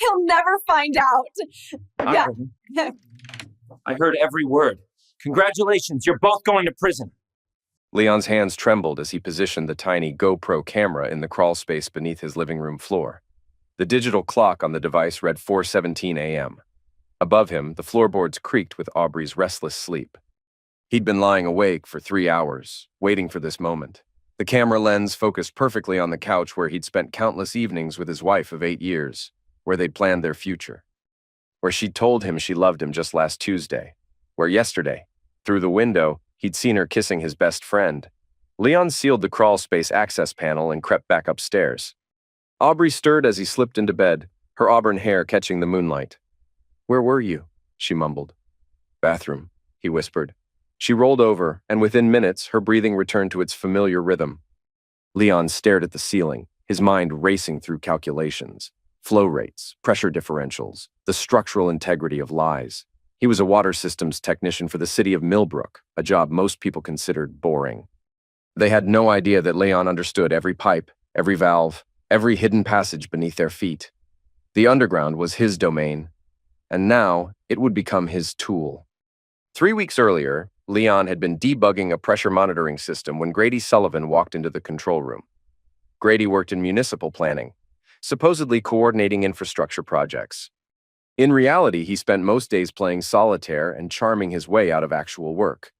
He'll never find out. Yeah. I heard every word. Congratulations, you're both going to prison. Leon's hands trembled as he positioned the tiny GoPro camera in the crawl space beneath his living room floor. The digital clock on the device read 4:17 a.m. Above him, the floorboards creaked with Aubrey's restless sleep. He'd been lying awake for 3 hours, waiting for this moment. The camera lens focused perfectly on the couch where he'd spent countless evenings with his wife of 8 years, where they'd planned their future. Where she'd told him she loved him just last Tuesday. Where yesterday, through the window, he'd seen her kissing his best friend. Leon sealed the crawl space access panel and crept back upstairs. Aubrey stirred as he slipped into bed, her auburn hair catching the moonlight. "Where were you?" she mumbled. "Bathroom," he whispered. She rolled over, and within minutes, her breathing returned to its familiar rhythm. Leon stared at the ceiling, his mind racing through calculations. Flow rates, pressure differentials, the structural integrity of lies. He was a water systems technician for the city of Millbrook, a job most people considered boring. They had no idea that Leon understood every pipe, every valve, every hidden passage beneath their feet. The underground was his domain, and now it would become his tool. 3 weeks earlier, Leon had been debugging a pressure monitoring system when Grady Sullivan walked into the control room. Grady worked in municipal planning, supposedly coordinating infrastructure projects. In reality, he spent most days playing solitaire and charming his way out of actual work.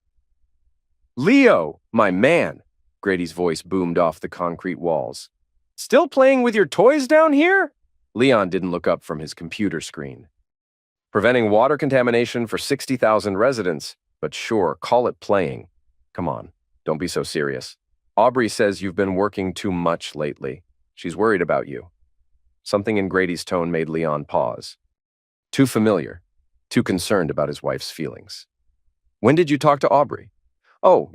"Leo, my man," Grady's voice boomed off the concrete walls. "Still playing with your toys down here?" Leon didn't look up from his computer screen. "Preventing water contamination for 60,000 residents, but sure, call it playing. Come on, don't be so serious. Aubrey says you've been working too much lately. She's worried about you." Something in Grady's tone made Leon pause. Too familiar, too concerned about his wife's feelings. "When did you talk to Aubrey?" "Oh,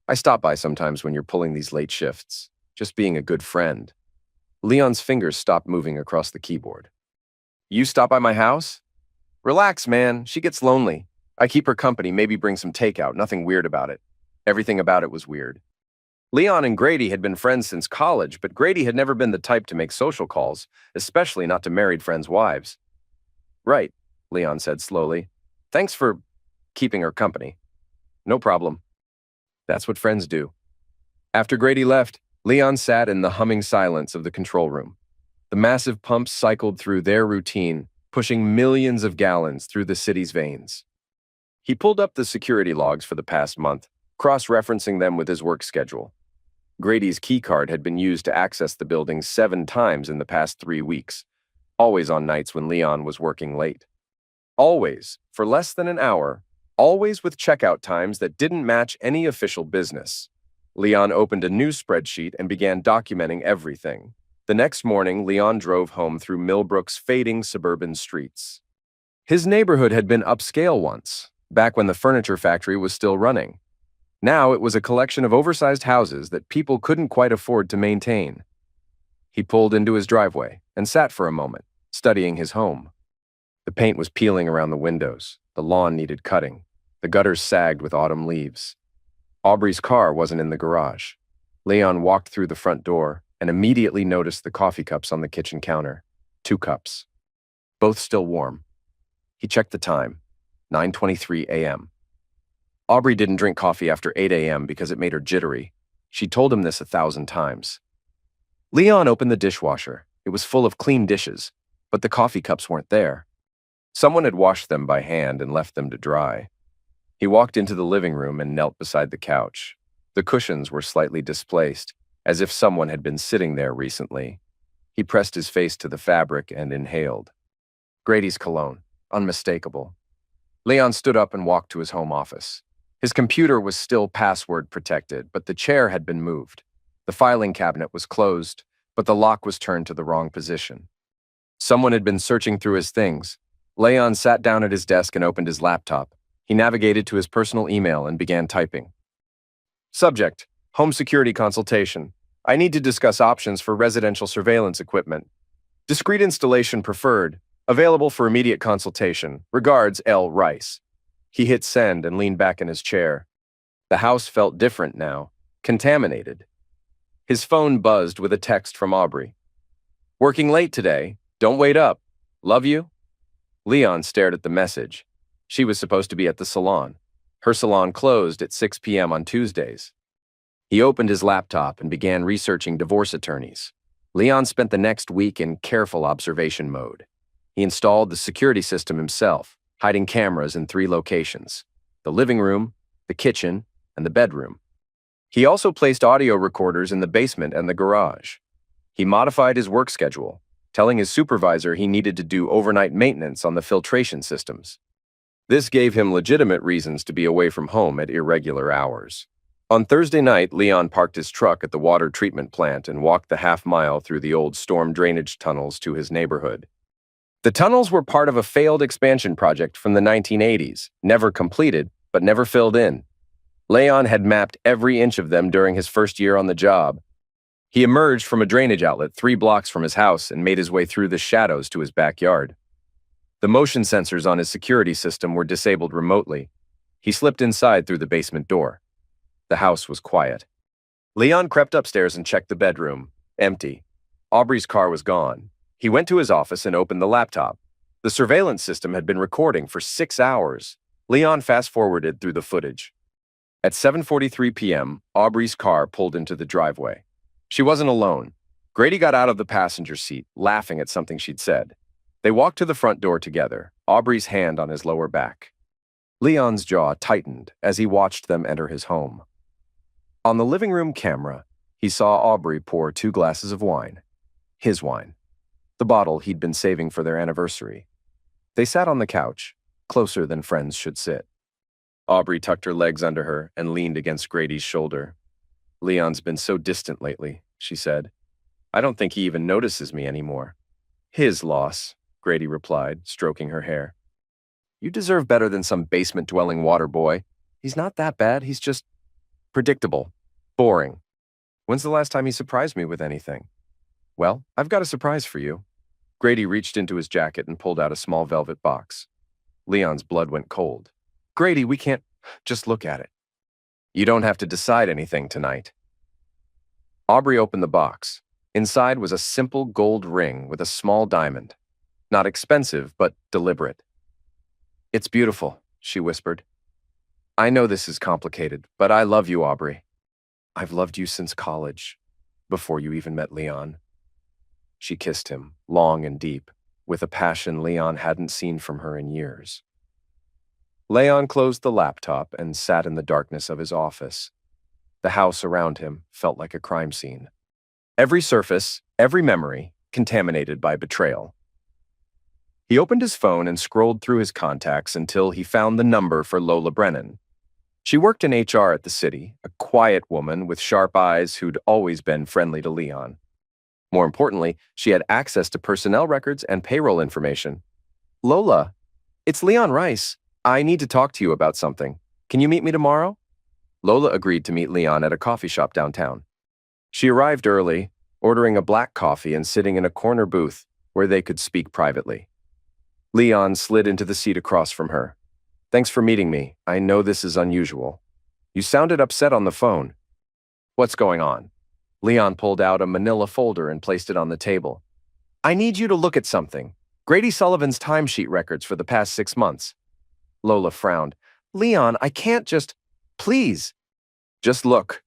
I stop by sometimes when you're pulling these late shifts. Just being a good friend." Leon's fingers stopped moving across the keyboard. "You stop by my house?" "Relax, man. She gets lonely. I keep her company, maybe bring some takeout, nothing weird about it." Everything about it was weird. Leon and Grady had been friends since college, but Grady had never been the type to make social calls, especially not to married friends' wives. "Right," Leon said slowly. "Thanks for keeping her company." "No problem." That's what friends do. After Grady left, Leon sat in the humming silence of the control room. The massive pumps cycled through their routine, pushing millions of gallons through the city's veins. He pulled up the security logs for the past month, cross-referencing them with his work schedule. Grady's keycard had been used to access the building 7 times in the past 3 weeks, always on nights when Leon was working late. Always, for less than an hour, always with checkout times that didn't match any official business. Leon opened a new spreadsheet and began documenting everything. The next morning, Leon drove home through Millbrook's fading suburban streets. His neighborhood had been upscale once, back when the furniture factory was still running. Now it was a collection of oversized houses that people couldn't quite afford to maintain. He pulled into his driveway and sat for a moment, studying his home. The paint was peeling around the windows, the lawn needed cutting, the gutters sagged with autumn leaves. Aubrey's car wasn't in the garage. Leon walked through the front door and immediately noticed the coffee cups on the kitchen counter. 2 cups. Both still warm. He checked the time, 9:23 a.m. Aubrey didn't drink coffee after 8 a.m. because it made her jittery. She told him this 1,000 times. Leon opened the dishwasher. It was full of clean dishes, but the coffee cups weren't there. Someone had washed them by hand and left them to dry. He walked into the living room and knelt beside the couch. The cushions were slightly displaced, as if someone had been sitting there recently. He pressed his face to the fabric and inhaled. Grady's cologne, unmistakable. Leon stood up and walked to his home office. His computer was still password protected, but the chair had been moved. The filing cabinet was closed, but the lock was turned to the wrong position. Someone had been searching through his things. Leon sat down at his desk and opened his laptop. He navigated to his personal email and began typing. Subject: Home security consultation. I need to discuss options for residential surveillance equipment. Discrete installation preferred. Available for immediate consultation. Regards, L. Rice. He hit send and leaned back in his chair. The house felt different now, contaminated. His phone buzzed with a text from Aubrey. "Working late today. Don't wait up." Love you? Leon stared at the message. She was supposed to be at the salon. Her salon closed at 6 p.m. on Tuesdays. He opened his laptop and began researching divorce attorneys. Leon spent the next week in careful observation mode. He installed the security system himself, hiding cameras in 3 locations: the living room, the kitchen, and the bedroom. He also placed audio recorders in the basement and the garage. He modified his work schedule, telling his supervisor he needed to do overnight maintenance on the filtration systems. This gave him legitimate reasons to be away from home at irregular hours. On Thursday night, Leon parked his truck at the water treatment plant and walked the half-mile through the old storm drainage tunnels to his neighborhood. The tunnels were part of a failed expansion project from the 1980s, never completed, but never filled in. Leon had mapped every inch of them during his first year on the job. He emerged from a drainage outlet 3 blocks from his house and made his way through the shadows to his backyard. The motion sensors on his security system were disabled remotely. He slipped inside through the basement door. The house was quiet. Leon crept upstairs and checked the bedroom. Empty. Aubrey's car was gone. He went to his office and opened the laptop. The surveillance system had been recording for 6 hours. Leon fast-forwarded through the footage. At 7:43 p.m., Aubrey's car pulled into the driveway. She wasn't alone. Grady got out of the passenger seat, laughing at something she'd said. They walked to the front door together, Aubrey's hand on his lower back. Leon's jaw tightened as he watched them enter his home. On the living room camera, he saw Aubrey pour 2 glasses of wine. His wine. The bottle he'd been saving for their anniversary. They sat on the couch, closer than friends should sit. Aubrey tucked her legs under her and leaned against Grady's shoulder. Leon's been so distant lately, she said. I don't think he even notices me anymore. His loss, Grady replied, stroking her hair. You deserve better than some basement-dwelling water boy. He's not that bad, he's just predictable, boring. When's the last time he surprised me with anything? Well, I've got a surprise for you. Grady reached into his jacket and pulled out a small velvet box. Leon's blood went cold. Grady, we can't just look at it. You don't have to decide anything tonight. Aubrey opened the box. Inside was a simple gold ring with a small diamond. Not expensive, but deliberate. It's beautiful, she whispered. I know this is complicated, but I love you, Aubrey. I've loved you since college, before you even met Leon. She kissed him, long and deep, with a passion Leon hadn't seen from her in years. Leon closed the laptop and sat in the darkness of his office. The house around him felt like a crime scene. Every surface, every memory, contaminated by betrayal. He opened his phone and scrolled through his contacts until he found the number for Lola Brennan. She worked in HR at the city, a quiet woman with sharp eyes who'd always been friendly to Leon. More importantly, she had access to personnel records and payroll information. Lola, it's Leon Rice. I need to talk to you about something. Can you meet me tomorrow? Lola agreed to meet Leon at a coffee shop downtown. She arrived early, ordering a black coffee and sitting in a corner booth where they could speak privately. Leon slid into the seat across from her. Thanks for meeting me. I know this is unusual. You sounded upset on the phone. What's going on? Leon pulled out a manila folder and placed it on the table. I need you to look at something. Grady Sullivan's timesheet records for the past 6 months. Lola frowned. Leon, I can't just... Please. Just look.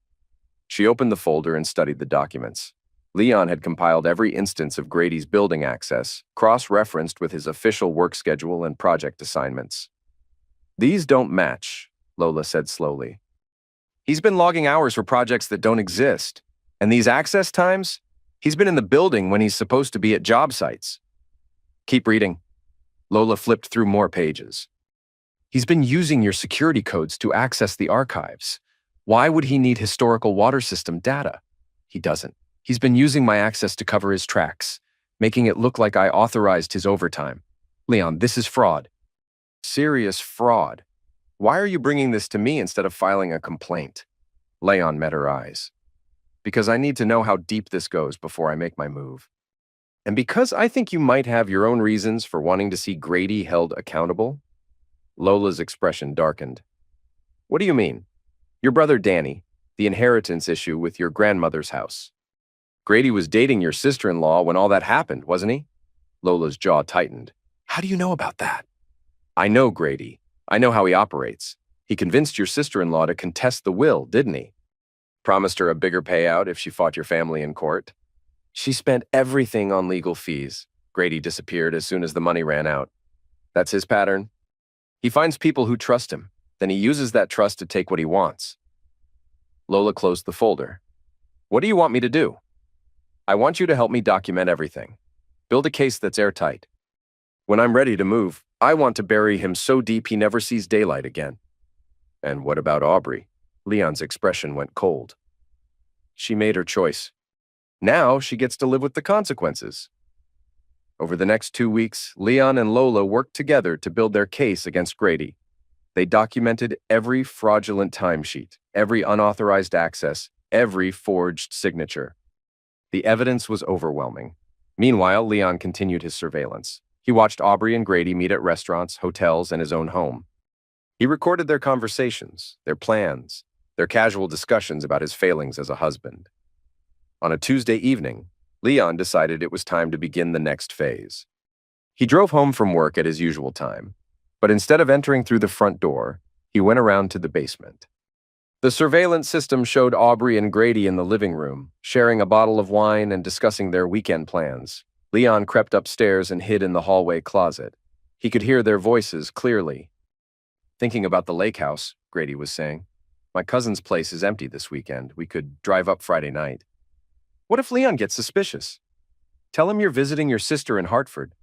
She opened the folder and studied the documents. Leon had compiled every instance of Grady's building access, cross-referenced with his official work schedule and project assignments. These don't match, Lola said slowly. He's been logging hours for projects that don't exist. And these access times? He's been in the building when he's supposed to be at job sites. Keep reading. Lola flipped through more pages. He's been using your security codes to access the archives. Why would he need historical water system data? He doesn't. He's been using my access to cover his tracks, making it look like I authorized his overtime. Leon, this is fraud. Serious fraud. Why are you bringing this to me instead of filing a complaint? Leon met her eyes. Because I need to know how deep this goes before I make my move. And because I think you might have your own reasons for wanting to see Grady held accountable. Lola's expression darkened. What do you mean? Your brother Danny, the inheritance issue with your grandmother's house. Grady was dating your sister-in-law when all that happened, wasn't he? Lola's jaw tightened. How do you know about that? I know Grady. I know how he operates. He convinced your sister-in-law to contest the will, didn't he? Promised her a bigger payout if she fought your family in court. She spent everything on legal fees. Grady disappeared as soon as the money ran out. That's his pattern. He finds people who trust him, then he uses that trust to take what he wants. Lola closed the folder. What do you want me to do? I want you to help me document everything. Build a case that's airtight. When I'm ready to move, I want to bury him so deep he never sees daylight again. And what about Aubrey? Leon's expression went cold. She made her choice. Now she gets to live with the consequences. Over the next 2 weeks, Leon and Lola worked together to build their case against Grady. They documented every fraudulent timesheet, every unauthorized access, every forged signature. The evidence was overwhelming. Meanwhile, Leon continued his surveillance. He watched Aubrey and Grady meet at restaurants, hotels, and his own home. He recorded their conversations, their plans, their casual discussions about his failings as a husband. On a Tuesday evening, Leon decided it was time to begin the next phase. He drove home from work at his usual time, but instead of entering through the front door, he went around to the basement. The surveillance system showed Aubrey and Grady in the living room, sharing a bottle of wine and discussing their weekend plans. Leon crept upstairs and hid in the hallway closet. He could hear their voices clearly. Thinking about the lake house, Grady was saying. My cousin's place is empty this weekend. We could drive up Friday night. What if Leon gets suspicious? Tell him you're visiting your sister in Hartford.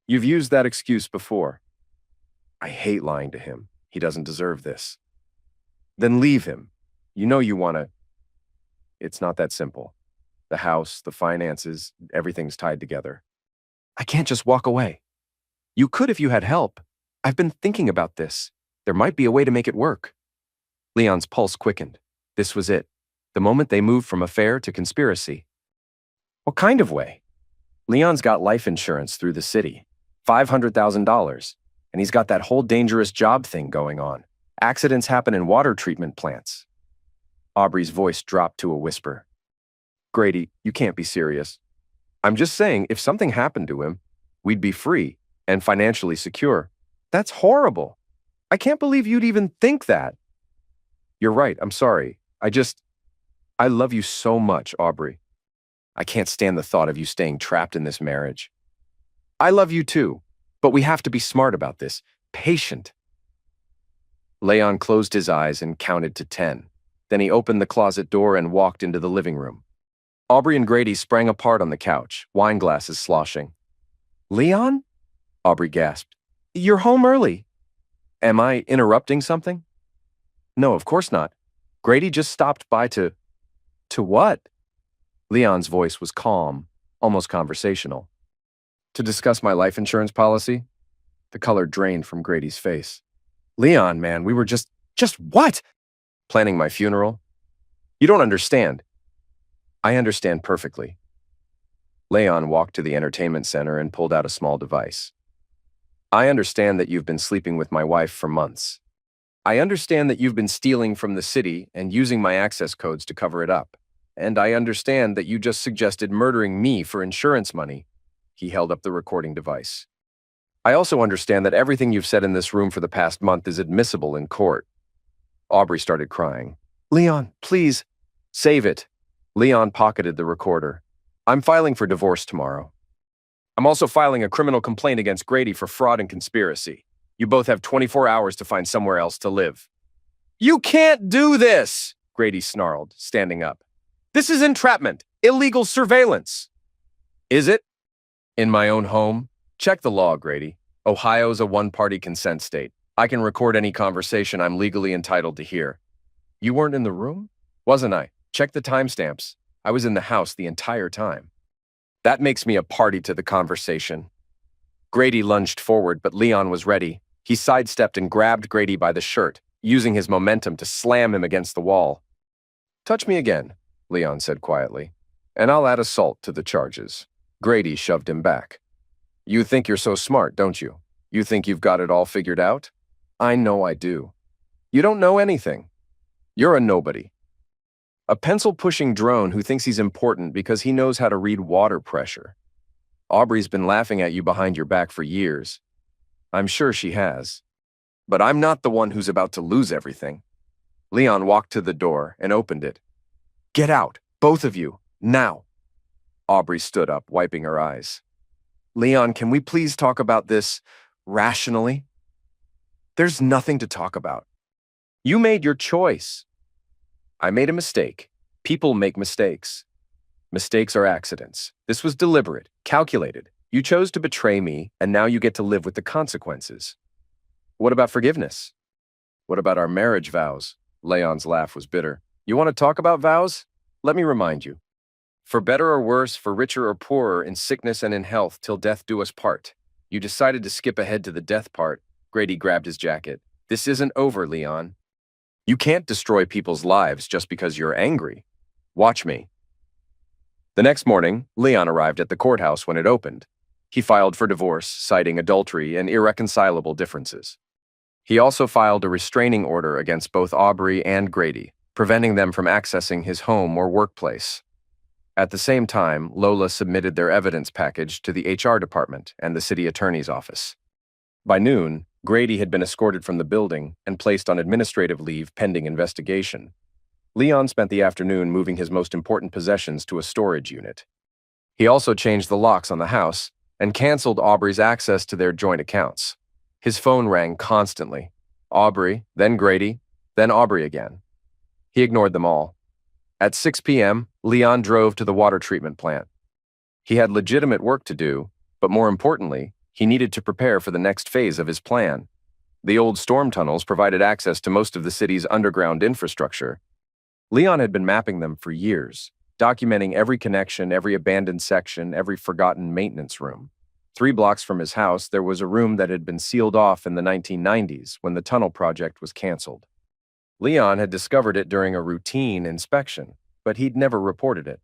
You've used that excuse before. I hate lying to him. He doesn't deserve this. Then leave him. You know you want to. It's not that simple. The house, the finances, everything's tied together. I can't just walk away. You could if you had help. I've been thinking about this. There might be a way to make it work. Leon's pulse quickened. This was it. The moment they moved from affair to conspiracy. What kind of way? Leon's got life insurance through the city. $500,000. And he's got that whole dangerous job thing going on. Accidents happen in water treatment plants. Aubrey's voice dropped to a whisper. Grady, you can't be serious. I'm just saying, if something happened to him, we'd be free and financially secure. That's horrible. I can't believe you'd even think that. You're right, I'm sorry. I love you so much, Aubrey. I can't stand the thought of you staying trapped in this marriage. I love you too, but we have to be smart about this. Patient. Leon closed his eyes and counted to 10. Then he opened the closet door and walked into the living room. Aubrey and Grady sprang apart on the couch, wine glasses sloshing. Leon? Aubrey gasped. You're home early. Am I interrupting something? No, of course not. Grady just stopped by to what? Leon's voice was calm, almost conversational. To discuss my life insurance policy? The color drained from Grady's face. Leon, man, we were just what? Planning my funeral? You don't understand. I understand perfectly. Leon walked to the entertainment center and pulled out a small device. I understand that you've been sleeping with my wife for months. I understand that you've been stealing from the city and using my access codes to cover it up. And I understand that you just suggested murdering me for insurance money. He held up the recording device. I also understand that everything you've said in this room for the past month is admissible in court. Aubrey started crying. Leon, please, save it. Leon pocketed the recorder. I'm filing for divorce tomorrow. I'm also filing a criminal complaint against Grady for fraud and conspiracy. You both have 24 hours to find somewhere else to live. You can't do this, Grady snarled, standing up. This is entrapment, illegal surveillance. Is it? In my own home? Check the law, Grady. Ohio's a one-party consent state. I can record any conversation I'm legally entitled to hear. You weren't in the room? Wasn't I? Check the timestamps. I was in the house the entire time. That makes me a party to the conversation. Grady lunged forward, but Leon was ready. He sidestepped and grabbed Grady by the shirt, using his momentum to slam him against the wall. Touch me again, Leon said quietly, and I'll add assault to the charges. Grady shoved him back. You think you're so smart, don't you? You think you've got it all figured out? I know I do. You don't know anything. You're a nobody. A pencil-pushing drone who thinks he's important because he knows how to read water pressure. Aubrey's been laughing at you behind your back for years. I'm sure she has. But I'm not the one who's about to lose everything. Leon walked to the door and opened it. Get out, both of you, now. Aubrey stood up, wiping her eyes. Leon, can we please talk about this rationally? There's nothing to talk about. You made your choice. I made a mistake. People make mistakes. Mistakes are accidents. This was deliberate, calculated. You chose to betray me, and now you get to live with the consequences. What about forgiveness? What about our marriage vows? Leon's laugh was bitter. You want to talk about vows? Let me remind you. For better or worse, for richer or poorer, in sickness and in health, till death do us part. You decided to skip ahead to the death part. Grady grabbed his jacket. This isn't over, Leon. You can't destroy people's lives just because you're angry. Watch me. The next morning, Leon arrived at the courthouse when it opened. He filed for divorce, citing adultery and irreconcilable differences. He also filed a restraining order against both Aubrey and Grady, preventing them from accessing his home or workplace. At the same time, Lola submitted their evidence package to the HR department and the city attorney's office. By noon, Grady had been escorted from the building and placed on administrative leave pending investigation. Leon spent the afternoon moving his most important possessions to a storage unit. He also changed the locks on the house and canceled Aubrey's access to their joint accounts. His phone rang constantly. Aubrey, then Grady, then Aubrey again. He ignored them all. At 6 p.m., Leon drove to the water treatment plant. He had legitimate work to do, but more importantly, he needed to prepare for the next phase of his plan. The old storm tunnels provided access to most of the city's underground infrastructure. Leon had been mapping them for years, documenting every connection, every abandoned section, every forgotten maintenance room. 3 blocks from his house, there was a room that had been sealed off in the 1990s when the tunnel project was canceled. Leon had discovered it during a routine inspection, but he'd never reported it.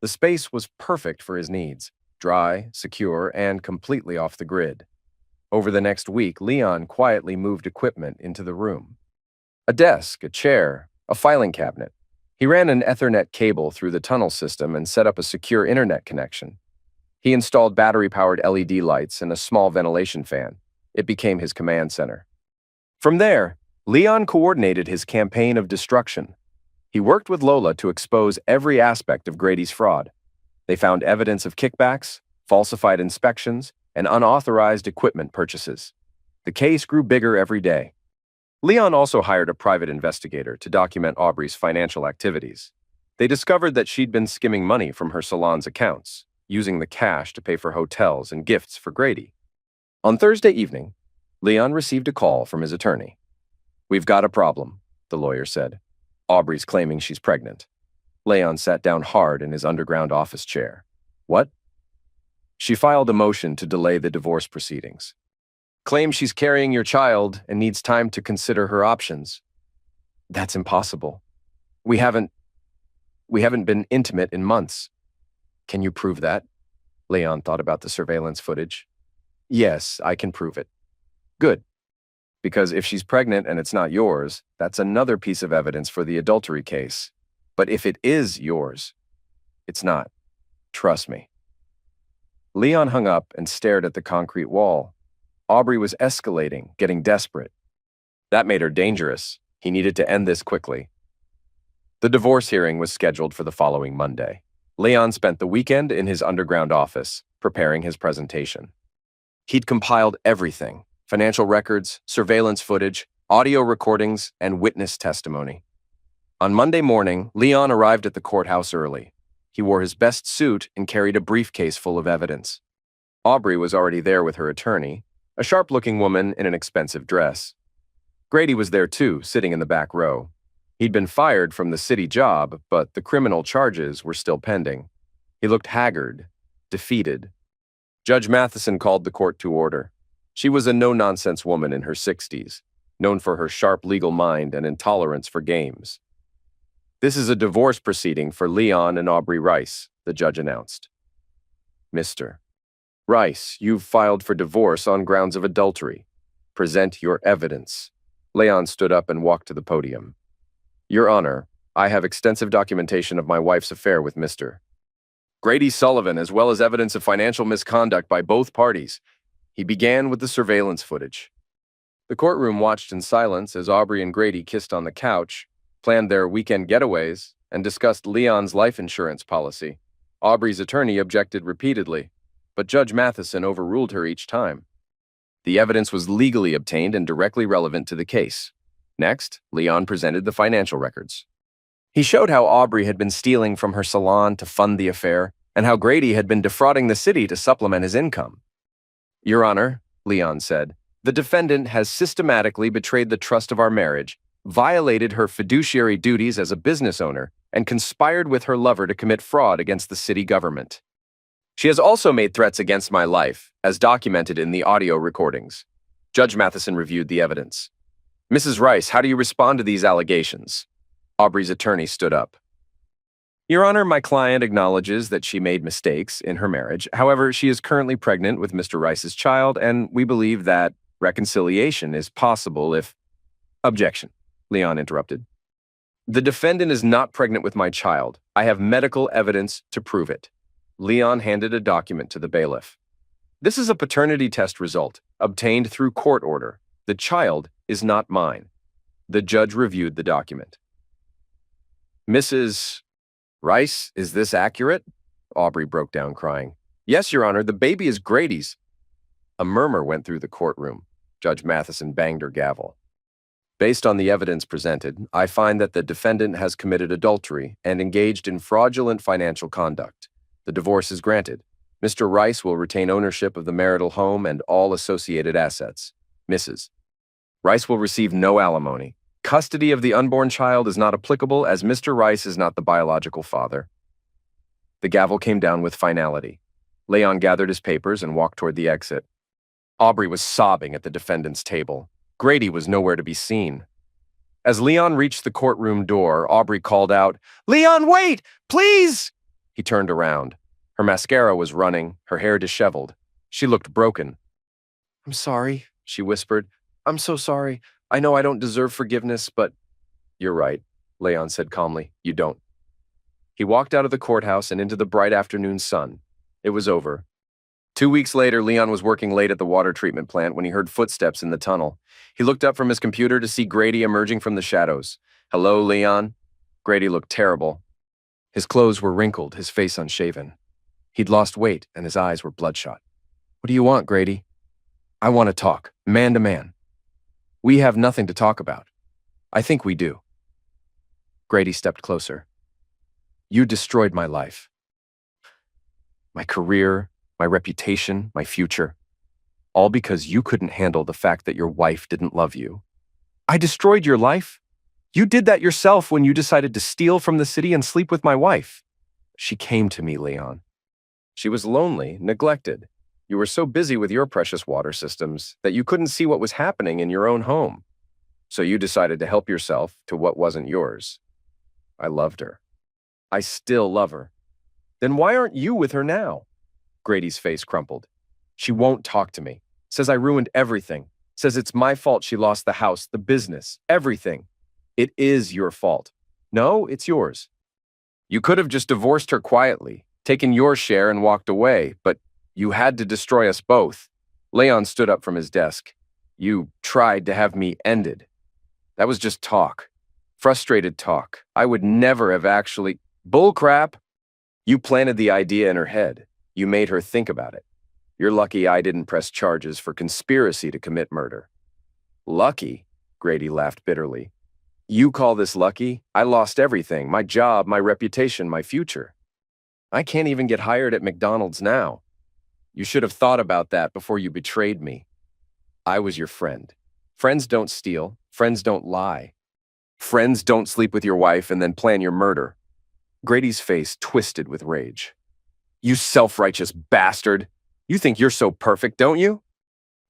The space was perfect for his needs, dry, secure, and completely off the grid. Over the next week, Leon quietly moved equipment into the room. A desk, a chair, a filing cabinet. He ran an Ethernet cable through the tunnel system and set up a secure internet connection. He installed battery-powered LED lights and a small ventilation fan. It became his command center. From there, Leon coordinated his campaign of destruction. He worked with Lola to expose every aspect of Grady's fraud. They found evidence of kickbacks, falsified inspections, and unauthorized equipment purchases. The case grew bigger every day. Leon also hired a private investigator to document Aubrey's financial activities. They discovered that she'd been skimming money from her salon's accounts, using the cash to pay for hotels and gifts for Grady. On Thursday evening, Leon received a call from his attorney. We've got a problem, the lawyer said. Aubrey's claiming she's pregnant. Leon sat down hard in his underground office chair. What? She filed a motion to delay the divorce proceedings. Claims she's carrying your child and needs time to consider her options. That's impossible. We haven't been intimate in months. Can you prove that? Leon thought about the surveillance footage. Yes, I can prove it. Good. Because if she's pregnant and it's not yours, that's another piece of evidence for the adultery case. But if it is yours, it's not. Trust me. Leon hung up and stared at the concrete wall. Aubrey was escalating, getting desperate. That made her dangerous. He needed to end this quickly. The divorce hearing was scheduled for the following Monday. Leon spent the weekend in his underground office, preparing his presentation. He'd compiled everything: financial records, surveillance footage, audio recordings, and witness testimony. On Monday morning, Leon arrived at the courthouse early. He wore his best suit and carried a briefcase full of evidence. Aubrey was already there with her attorney, a sharp-looking woman in an expensive dress. Grady was there too, sitting in the back row. He'd been fired from the city job, but the criminal charges were still pending. He looked haggard, defeated. Judge Matheson called the court to order. She was a no-nonsense woman in her 60s, known for her sharp legal mind and intolerance for games. This is a divorce proceeding for Leon and Aubrey Rice, the judge announced. Mr. Rice, you've filed for divorce on grounds of adultery. Present your evidence. Leon stood up and walked to the podium. Your Honor, I have extensive documentation of my wife's affair with Mr. Grady Sullivan, as well as evidence of financial misconduct by both parties. He began with the surveillance footage. The courtroom watched in silence as Aubrey and Grady kissed on the couch, planned their weekend getaways, and discussed Leon's life insurance policy. Aubrey's attorney objected repeatedly, but Judge Matheson overruled her each time. The evidence was legally obtained and directly relevant to the case. Next, Leon presented the financial records. He showed how Aubrey had been stealing from her salon to fund the affair, and how Grady had been defrauding the city to supplement his income. "Your Honor," Leon said, "the defendant has systematically betrayed the trust of our marriage, violated her fiduciary duties as a business owner, and conspired with her lover to commit fraud against the city government. She has also made threats against my life, as documented in the audio recordings." Judge Matheson reviewed the evidence. "Mrs. Rice, how do you respond to these allegations?" Aubrey's attorney stood up. "Your Honor, my client acknowledges that she made mistakes in her marriage. However, she is currently pregnant with Mr. Rice's child, and we believe that reconciliation is possible if—" "Objection," Leon interrupted. "The defendant is not pregnant with my child. I have medical evidence to prove it." Leon handed a document to the bailiff. "This is a paternity test result, obtained through court order. The child is not mine." The judge reviewed the document. "Mrs. Rice, is this accurate?" Aubrey broke down crying. "Yes, Your Honor, the baby is Grady's." A murmur went through the courtroom. Judge Matheson banged her gavel. "Based on the evidence presented, I find that the defendant has committed adultery and engaged in fraudulent financial conduct. The divorce is granted. Mr. Rice will retain ownership of the marital home and all associated assets. Mrs. Rice will receive no alimony. Custody of the unborn child is not applicable as Mr. Rice is not the biological father." The gavel came down with finality. Leon gathered his papers and walked toward the exit. Aubrey was sobbing at the defendant's table. Grady was nowhere to be seen. As Leon reached the courtroom door, Aubrey called out, "Leon, wait! Please!" He turned around. Her mascara was running, her hair disheveled. She looked broken. "I'm sorry," she whispered. "I'm so sorry. I know I don't deserve forgiveness, but—" "You're right," Leon said calmly. "You don't." He walked out of the courthouse and into the bright afternoon sun. It was over. 2 weeks later, Leon was working late at the water treatment plant when he heard footsteps in the tunnel. He looked up from his computer to see Grady emerging from the shadows. "Hello, Leon?" Grady looked terrible. His clothes were wrinkled, his face unshaven. He'd lost weight, and his eyes were bloodshot. "What do you want, Grady?" "I want to talk, man to man." "We have nothing to talk about." "I think we do." Grady stepped closer. "You destroyed my life. My career, my reputation, my future. All because you couldn't handle the fact that your wife didn't love you." "I destroyed your life? You did that yourself when you decided to steal from the city and sleep with my wife." "She came to me, Leon. She was lonely, neglected. You were so busy with your precious water systems that you couldn't see what was happening in your own home. So you decided to help yourself to what wasn't yours. I loved her. I still love her. Then why aren't you with her now?" Grady's face crumpled. "She won't talk to me. Says I ruined everything. Says it's my fault she lost the house, the business, everything. It is your fault. No, it's yours. You could have just divorced her quietly, taken your share and walked away, but you had to destroy us both." Leon stood up from his desk. "You tried to have me ended. That was just talk. Frustrated talk. I would never have actually—" "Bullcrap! You planted the idea in her head. You made her think about it. You're lucky I didn't press charges for conspiracy to commit murder." "Lucky?" Grady laughed bitterly. "You call this lucky? I lost everything, my job, my reputation, my future. I can't even get hired at McDonald's now. You should have thought about that before you betrayed me. I was your friend. Friends don't steal. Friends don't lie. Friends don't sleep with your wife and then plan your murder." Grady's face twisted with rage. "You self-righteous bastard! You think you're so perfect, don't you?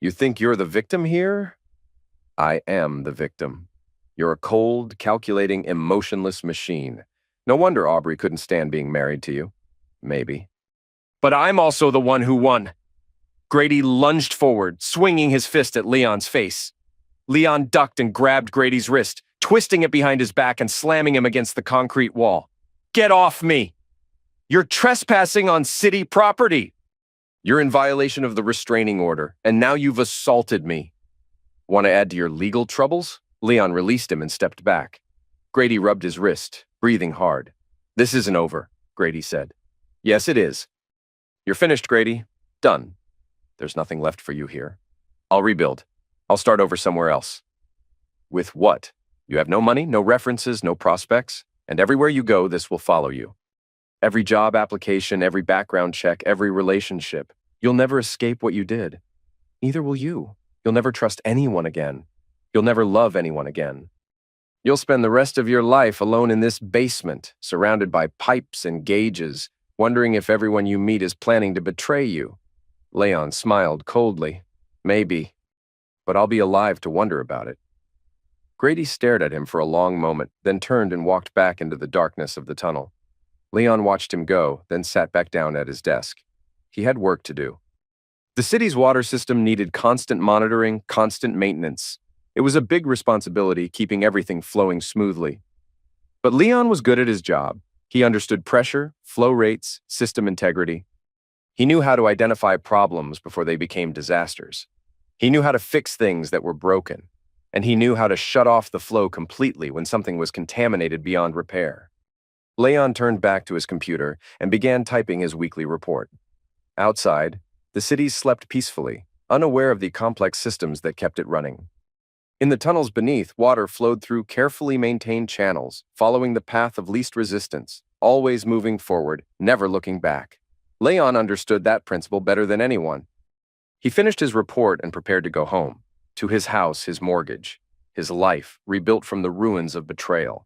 You think you're the victim here? I am the victim. You're a cold, calculating, emotionless machine. No wonder Aubrey couldn't stand being married to you. Maybe. But I'm also the one who won." Grady lunged forward, swinging his fist at Leon's face. Leon ducked and grabbed Grady's wrist, twisting it behind his back and slamming him against the concrete wall. "Get off me!" You're trespassing on city property. You're in violation of the restraining order, and now you've assaulted me. Want to add to your legal troubles? Leon released him and stepped back. Grady rubbed his wrist, breathing hard. This isn't over, Grady said. Yes, it is. You're finished, Grady. Done. There's nothing left for you here. I'll rebuild. I'll start over somewhere else. With what? You have no money, no references, no prospects, and everywhere you go, this will follow you. Every job application, every background check, every relationship. You'll never escape what you did. Neither will you. You'll never trust anyone again. You'll never love anyone again. You'll spend the rest of your life alone in this basement, surrounded by pipes and gauges, wondering if everyone you meet is planning to betray you. Leon smiled coldly. Maybe. But I'll be alive to wonder about it. Grady stared at him for a long moment, then turned and walked back into the darkness of the tunnel. Leon watched him go, then sat back down at his desk. He had work to do. The city's water system needed constant monitoring, constant maintenance. It was a big responsibility, keeping everything flowing smoothly. But Leon was good at his job. He understood pressure, flow rates, system integrity. He knew how to identify problems before they became disasters. He knew how to fix things that were broken, and he knew how to shut off the flow completely when something was contaminated beyond repair. Leon turned back to his computer and began typing his weekly report. Outside, the city slept peacefully, unaware of the complex systems that kept it running. In the tunnels beneath, water flowed through carefully maintained channels, following the path of least resistance, always moving forward, never looking back. Leon understood that principle better than anyone. He finished his report and prepared to go home, to his house, his mortgage, his life rebuilt from the ruins of betrayal.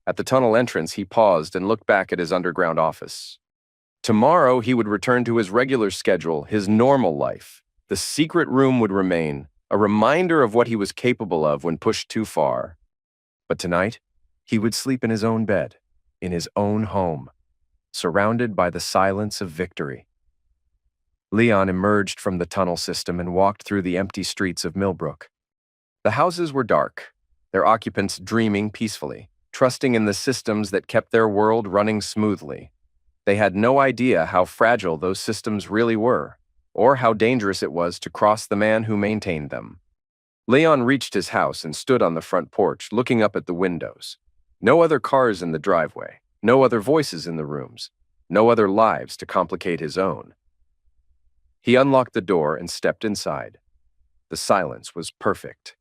At the tunnel entrance, he paused and looked back at his underground office. Tomorrow, he would return to his regular schedule, his normal life. The secret room would remain, a reminder of what he was capable of when pushed too far. But tonight, he would sleep in his own bed, in his own home, surrounded by the silence of victory. Leon emerged from the tunnel system and walked through the empty streets of Millbrook. The houses were dark, their occupants dreaming peacefully, trusting in the systems that kept their world running smoothly. They had no idea how fragile those systems really were, or how dangerous it was to cross the man who maintained them. Leon reached his house and stood on the front porch, looking up at the windows. No other cars in the driveway, no other voices in the rooms, no other lives to complicate his own. He unlocked the door and stepped inside. The silence was perfect.